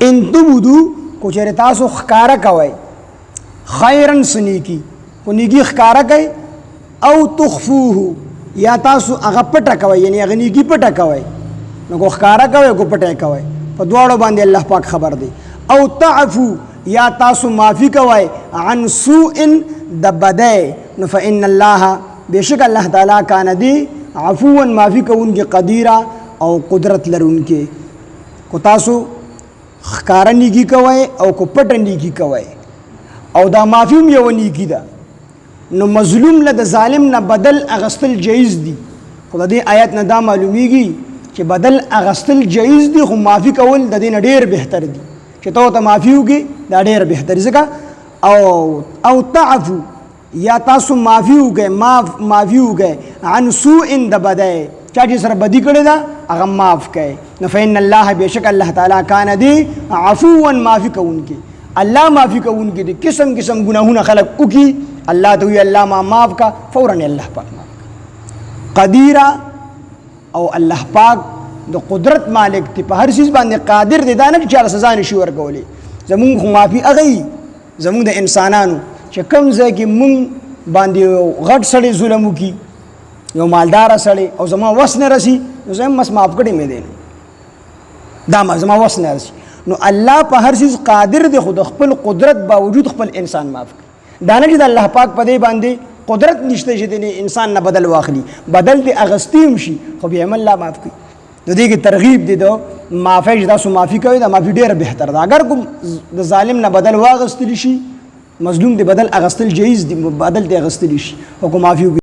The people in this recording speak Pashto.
ان تبدو کو چېرې تاسو ښکاره کوئ خیرن څه نیکي خو نیکي ښکاره کوئ او تخفوه یا تاسو هغه پټه کوئ یعنی هغه نیکي پټه کوئ نو کو ښکاره کوئ کو پټه کوئ په دواړو باندې الله پاک خبر دی او تعفو یا تاسو معافي کوئ عن سوء د بدی نو فإن الله بشک الله تعالی کان دی عفوا معافي کوونکی قدیرا او قدرت لرونکی کو تاسو ښکاره نیکي کوئ او کو پټه نیکي کوئ او دا معافي هم یو نیکي ده نو مظلوم له د ظالم نه بدل اغستل جایز دي خو د دې آیت نه دا معلومیږي چې بدل اغستل جایز دي خو معافي کول د دې نه ډېر بهتر دي چې ته معافي وکړې دا ډېر بهتر دي ځکه او تعفو یا تاسو معافي وکړئ معافي وکړئ عن سوء د بدی چا چې سره بدي کړې ده هغه معاف کړئ نو فإن الله بېشک الله تعالی کان دی عفوا معافي کوونکی الله معافي کوونکی دی قسم قسم ګناهونه خلق وکړي الله ته وی الله ما معاف کا فوراً الله پاک معاف قدیرا او الله پاک د قدرت مالک دی په هر چیز باندې قادر دی دا نه چې چا سزا نشي ورکولی زمونږ خو معافي هغه زمونږ د انسانانو چې کوم ځای کې مونږ باندې غټ سړی ظلم وکړي یو مالدار سړی او زما وس نه رسی نو زه هم بس معاف کړی مې دی دا زما وس نه رسی نو الله په هر چیز قادر دی خو د خپل قدرت باوجود خپل انسان معاف کړي دا نه چې د الله پاک په دې باندې قدرت نشته چې د انسان نه بدل واخلي بدل دې اغستی هم شي خو بیا هم الله معاف کړي نو دې کې ترغیب دی د معافۍ چې تاسو معافي کوئ دا معافي ډېره بهتر ده اگر کوم د ظالم نه بدل واغستلی شي مظلوم دې بدل اغستل جایز دي بدل دې اغستلی شي او کوم معافي